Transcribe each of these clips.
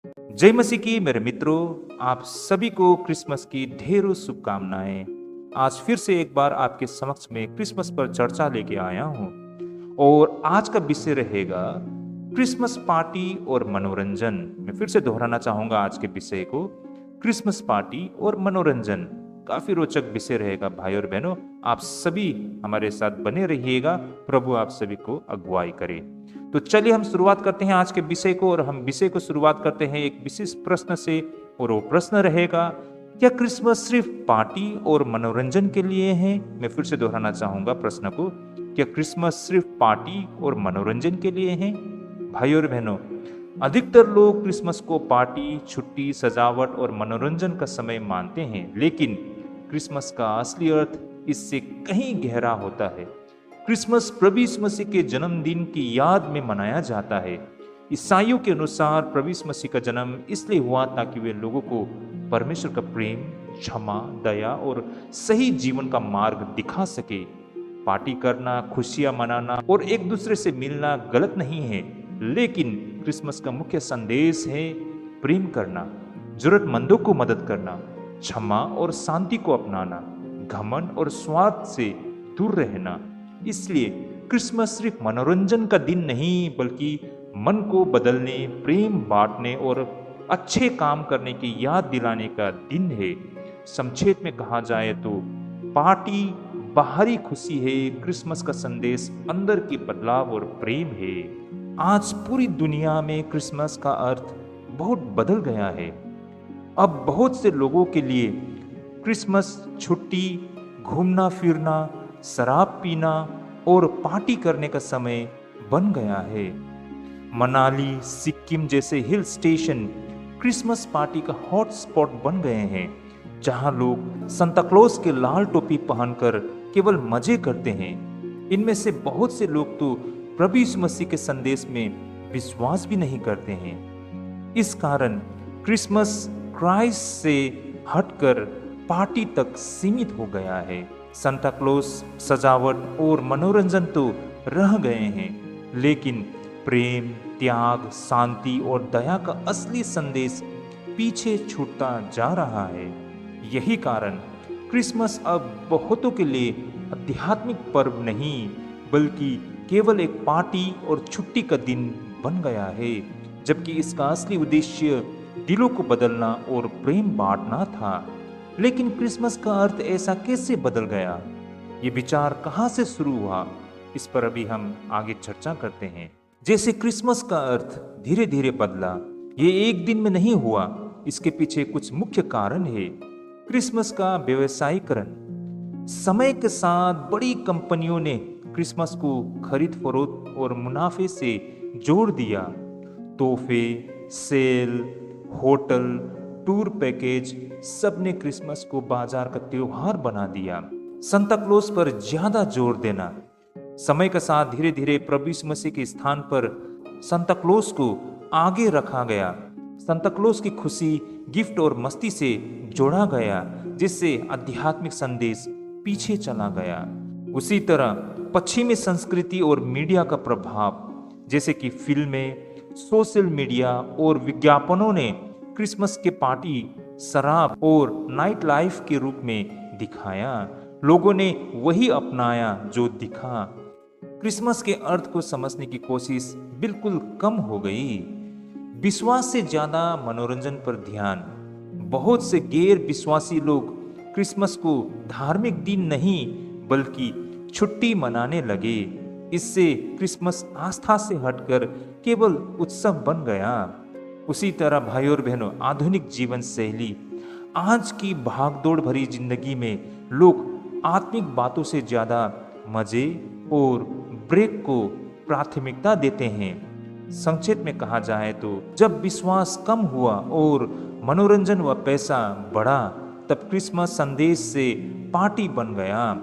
जय मसीह की मेरे मित्रों, आप सभी को क्रिसमस की ढेरों शुभकामनाएं। आज फिर से एक बार आपके समक्ष में क्रिसमस पर चर्चा लेके आया हूं और आज का विषय रहेगा क्रिसमस पार्टी और मनोरंजन। मैं फिर से दोहराना चाहूंगा आज के विषय को, क्रिसमस पार्टी और मनोरंजन। काफी रोचक विषय रहेगा भाई और बहनों, आप सभी हमारे साथ बने रहिएगा। प्रभु आप सभी को अगुवाई करे। तो चलिए हम शुरुआत करते हैं आज के विषय को, और हम विषय को शुरुआत करते हैं एक विशेष प्रश्न से, और वो प्रश्न रहेगा, क्या क्रिसमस सिर्फ पार्टी और मनोरंजन के लिए है? मैं फिर से दोहराना चाहूंगा प्रश्न को, क्या क्रिसमस सिर्फ पार्टी और मनोरंजन के लिए है? भाई और बहनों, अधिकतर लोग क्रिसमस को पार्टी, छुट्टी, सजावट और मनोरंजन का समय मानते हैं, लेकिन क्रिसमस का असली अर्थ इससे कहीं गहरा होता है। क्रिसमस प्रभु यीशु मसीह के जन्मदिन की याद में मनाया जाता है। ईसाइयों के अनुसार प्रभु यीशु मसीह का जन्म इसलिए हुआ ताकि वे लोगों को परमेश्वर का प्रेम, क्षमा, दया और सही जीवन का मार्ग दिखा सके। पार्टी करना, खुशियां मनाना और एक दूसरे से मिलना गलत नहीं है, लेकिन क्रिसमस का मुख्य संदेश है प्रेम करना, जरूरतमंदों को मदद करना, क्षमा और शांति को अपनाना, घमंड और स्वार्थ से दूर रहना। इसलिए क्रिसमस सिर्फ मनोरंजन का दिन नहीं, बल्कि मन को बदलने, प्रेम बांटने और अच्छे काम करने की याद दिलाने का दिन है। संक्षेप में कहा जाए तो पार्टी बाहरी खुशी है, क्रिसमस का संदेश अंदर की बदलाव और प्रेम है। आज पूरी दुनिया में क्रिसमस का अर्थ बहुत बदल गया है। अब बहुत से लोगों के लिए क्रिसमस छुट्टी, घूमना फिरना, शराब पीना और पार्टी करने का समय बन गया है। मनाली, सिक्किम जैसे हिल स्टेशन क्रिसमस पार्टी का हॉट स्पॉट बन गए हैं, जहां लोग सांता क्लॉज के लाल टोपी पहनकर केवल मजे करते हैं। इनमें से बहुत से लोग तो प्रभु यीशु मसीह के संदेश में विश्वास भी नहीं करते हैं। इस कारण क्रिसमस क्राइस्ट से हटकर पार्टी तक सीमित हो गया है। सांता क्लॉज, सजावट और मनोरंजन तो रह गए हैं, लेकिन प्रेम, त्याग, शांति और दया का असली संदेश पीछे छूटता जा रहा है। यही कारण क्रिसमस अब बहुतों के लिए आध्यात्मिक पर्व नहीं, बल्कि केवल एक पार्टी और छुट्टी का दिन बन गया है, जबकि इसका असली उद्देश्य दिलों को बदलना और प्रेम बांटना था। लेकिन क्रिसमस का अर्थ ऐसा कैसे बदल गया? ये विचार कहाँ से शुरू हुआ? इस पर अभी हम आगे चर्चा करते हैं। जैसे क्रिसमस का अर्थ धीरे धीरे बदला, ये एक दिन में नहीं हुआ। इसके पीछे कुछ मुख्य कारण है। क्रिसमस का व्यवसायीकरण। समय के साथ बड़ी कंपनियों ने क्रिसमस को खरीद फरोख्त और मुनाफे से जोड़ दिया। तोहफे, सेल, होटल, टूर पैकेज, सब ने क्रिसमस को बाजार का त्योहार बना दिया। सांता क्लॉज पर ज्यादा जोर देना। समय के साथ धीरे धीरे प्रभु यीशु मसीह के स्थान पर सांता क्लॉज को आगे रखा गया। सांता क्लॉज की खुशी गिफ्ट और मस्ती से जोड़ा गया, जिससे आध्यात्मिक संदेश पीछे चला गया। उसी तरह पश्चिमी संस्कृति और मीडिया का प्रभाव, जैसे कि फिल्में, सोशल मीडिया और विज्ञापनों ने क्रिसमस के पार्टी शराब और नाइट लाइफ के रूप में दिखाया। लोगों ने वही अपनाया जो दिखा। क्रिसमस के अर्थ को समझने की कोशिश बिल्कुल कम हो गई। विश्वास से ज्यादा मनोरंजन पर ध्यान। बहुत से गैर विश्वासी लोग क्रिसमस को धार्मिक दिन नहीं, बल्कि छुट्टी मनाने लगे। इससे क्रिसमस आस्था से हटकर केवल उत्सव बन गया। उसी तरह भाई और बहनों, आधुनिक जीवन शैली। आज की भागदौड़ भरी जिंदगी में लोग आत्मिक बातों से ज्यादा मजे और ब्रेक को प्राथमिकता देते हैं। संक्षेप में कहा जाए तो जब विश्वास कम हुआ और मनोरंजन व पैसा बढ़ा, तब क्रिसमस संदेश से पार्टी बन गया।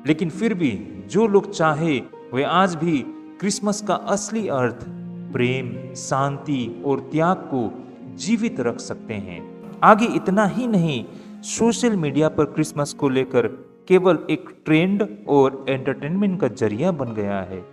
लेकिन फिर भी जो लोग चाहे वे आज भी क्रिसमस का असली अर्थ, प्रेम, शांति और त्याग को जीवित रख सकते हैं। आगे इतना ही नहीं, सोशल मीडिया पर क्रिसमस को लेकर केवल एक ट्रेंड और एंटरटेनमेंट का जरिया बन गया है।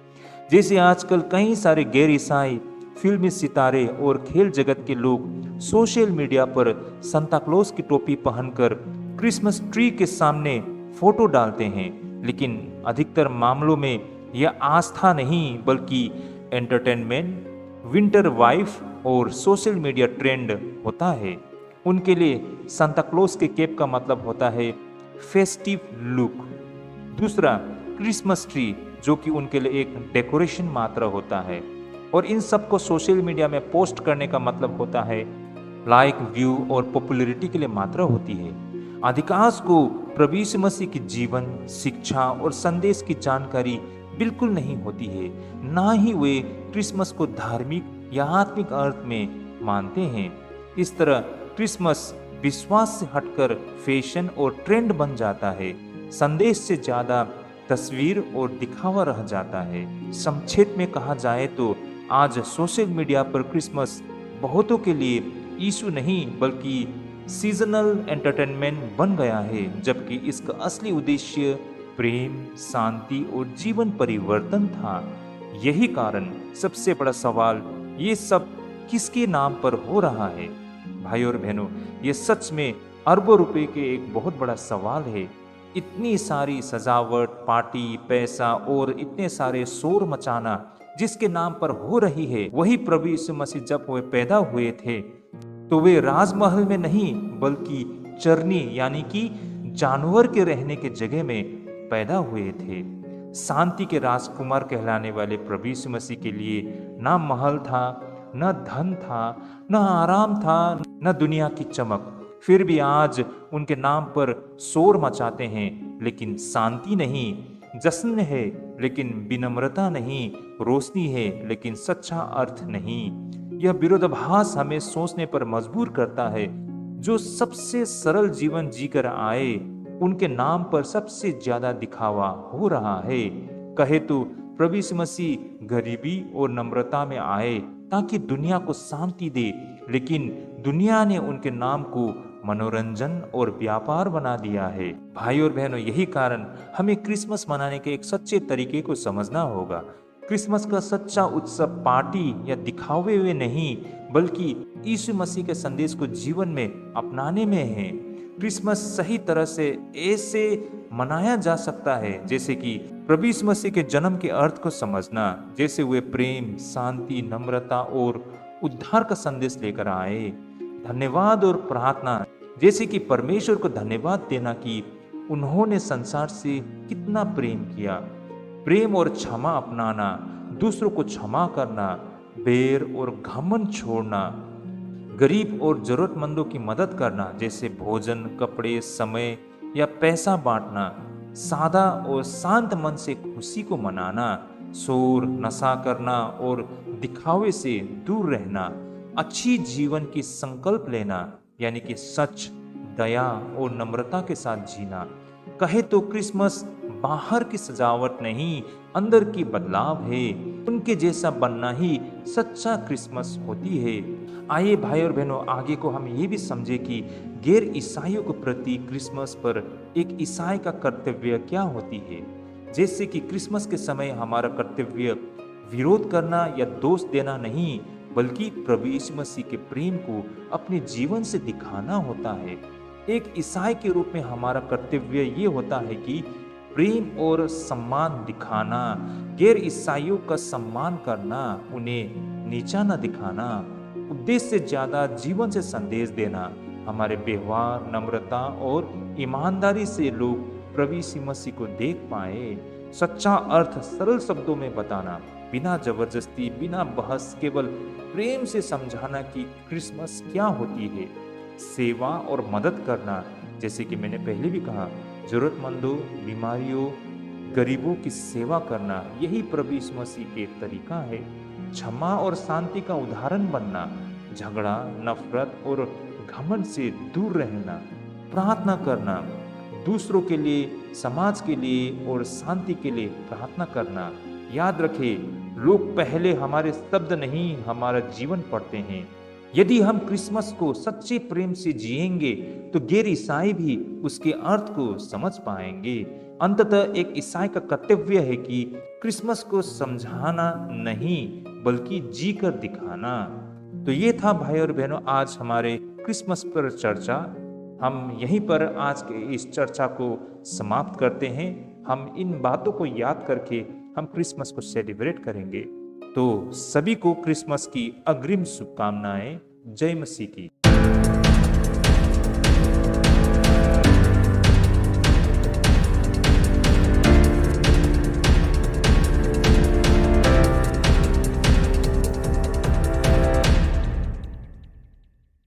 जैसे आजकल कई सारे गैर ईसाई फिल्मी सितारे और खेल जगत के लोग सोशल मीडिया पर सांता क्लॉज की टोपी पहनकर क्रिसमस ट्री के सामने फोटो डालते हैं, लेकिन अधिकतर मामलों में यह आस्था नहीं बल्कि एंटरटेनमेंट, विंटर वाइफ और सोशल मीडिया ट्रेंड होता है। उनके लिए सांता क्लॉज के केप का मतलब होता है फेस्टिव लुक। दूसरा, क्रिसमस ट्री, जो कि उनके लिए एक डेकोरेशन मात्र होता है, और इन सब को सोशल मीडिया में पोस्ट करने का मतलब होता है लाइक, व्यू और पॉपुलैरिटी के लिए मात्र होती है। अधिकांश को प्रभु यीशु मसीह की जीवन, शिक्षा और संदेश की जानकारी बिल्कुल नहीं होती है, ना ही वे क्रिसमस को धार्मिक या आत्मिक अर्थ में मानते हैं। इस तरह क्रिसमस विश्वास से हटकर फैशन और ट्रेंड बन जाता है, संदेश से ज्यादा तस्वीर और दिखावा रह जाता है। संक्षेप में कहा जाए तो आज सोशल मीडिया पर क्रिसमस बहुतों के लिए यीशु नहीं बल्कि सीजनल एंटरटेनमेंट बन गया है, जबकि इसका असली उद्देश्य प्रेम, शांति और जीवन परिवर्तन था। यही कारण सबसे बड़ा सवाल, ये सब किसके नाम पर हो रहा है? भाई और बहनों, ये सच में अरबों रुपए के एक बहुत बड़ा सवाल है। इतनी सारी सजावट, पार्टी, पैसा और इतने सारे शोर मचाना जिसके नाम पर हो रही है, वही प्रभु यीशु मसीह जब वे पैदा हुए थे तो वे राजमहल में नहीं बल्कि चरनी यानी कि जानवर के रहने के जगह में पैदा हुए थे। शांति के राजकुमार कहलाने वाले प्रभु यीशु मसीह के लिए ना महल था, न धन था, न आराम था, न दुनिया की चमक। फिर भी आज उनके नाम पर शोर मचाते हैं, लेकिन शांति नहीं, जश्न है लेकिन विनम्रता नहीं, रोशनी है लेकिन सच्चा अर्थ नहीं। यह विरोधाभास हमें सोचने पर मजबूर करता है। जो सबसे सरल जीवन जीकर आए, उनके नाम पर सबसे ज्यादा दिखावा हो रहा है। कहे तो प्रभु यीशु मसीह गरीबी और नम्रता में आए ताकि दुनिया को शांति दे, लेकिन दुनिया ने उनके नाम को मनोरंजन और व्यापार बना दिया है। भाई और बहनों, यही कारण हमें क्रिसमस मनाने के एक सच्चे तरीके को समझना होगा। क्रिसमस का सच्चा उत्सव पार्टी या दिखावे हुए नहीं बल्कि यीशु मसीह के संदेश को जीवन में अपनाने में है। क्रिसमस सही तरह से ऐसे मनाया जा सकता है जैसे कि प्रभु यीशु मसीह के जन्म के अर्थ को समझना, जैसे वे प्रेम, शांति, नम्रता और उद्धार का संदेश लेकर आए। धन्यवाद और प्रार्थना, जैसे कि परमेश्वर को धन्यवाद देना कि उन्होंने संसार से कितना प्रेम किया। प्रेम और क्षमा अपनाना, दूसरों को क्षमा करना, बैर और घमंड छोड़ना, गरीब और जरूरतमंदों की मदद करना, जैसे भोजन, कपड़े, समय या पैसा बांटना, सादा और शांत मन से खुशी को मनाना, शोर, नशा करना और दिखावे से दूर रहना, अच्छी जीवन की संकल्प लेना यानी कि सच, दया और नम्रता के साथ जीना। कहे तो क्रिसमस बाहर की सजावट नहीं, अंदर की बदलाव है। उनके जैसा बनना ही सच्चा क्रिसमस होती है। आइए भाई और बहनों, आगे को हम ये भी समझे कि गैर ईसाइयों के प्रति क्रिसमस पर एक ईसाई का कर्तव्य क्या होती है। जैसे कि क्रिसमस के समय हमारा कर्तव्य विरोध करना या दोष देना नहीं बल्कि प्रभु यीशु मसीह के प्रेम को अपने जीवन से दिखाना होता है। एक ईसाई के रूप में हमारा कर्तव्य ये होता है कि प्रेम और सम्मान दिखाना, गैर ईसाइयों का सम्मान करना, उन्हें नीचा न दिखाना, उद्देश्य से ज्यादा जीवन से संदेश देना। हमारे व्यवहार, नम्रता और ईमानदारी से लोग प्रभु यीशु मसीह को देख पाए। सच्चा अर्थ सरल शब्दों में बताना, बिना जबरदस्ती, बिना बहस, केवल प्रेम से समझाना कि क्रिसमस क्या होती है। सेवा और मदद करना, जैसे कि मैंने पहले भी कहा, जरूरतमंदों, बीमारियों, गरीबों की सेवा करना, यही प्रभु यीशु मसीह के तरीका है। क्षमा और शांति का उदाहरण बनना, झगड़ा, नफरत और घमंड से दूर रहना, प्रार्थना करना, दूसरों के लिए, समाज के लिए और शांति के लिए प्रार्थना करना। याद रखें, लोग पहले हमारे शब्द नहीं हमारा जीवन पढ़ते हैं। यदि हम क्रिसमस को सच्चे प्रेम से जिएंगे तो गैर ईसाई भी उसके अर्थ को समझ पाएंगे। अंततः एक ईसाई का कर्तव्य है कि क्रिसमस को समझाना नहीं बल्कि जी कर दिखाना। तो ये था भाई और बहनों आज हमारे क्रिसमस पर चर्चा। हम यहीं पर आज के इस चर्चा को समाप्त करते हैं। हम इन बातों को याद करके हम क्रिसमस को सेलिब्रेट करेंगे। तो सभी को क्रिसमस की अग्रिम शुभकामनाएं। जय मसीह की।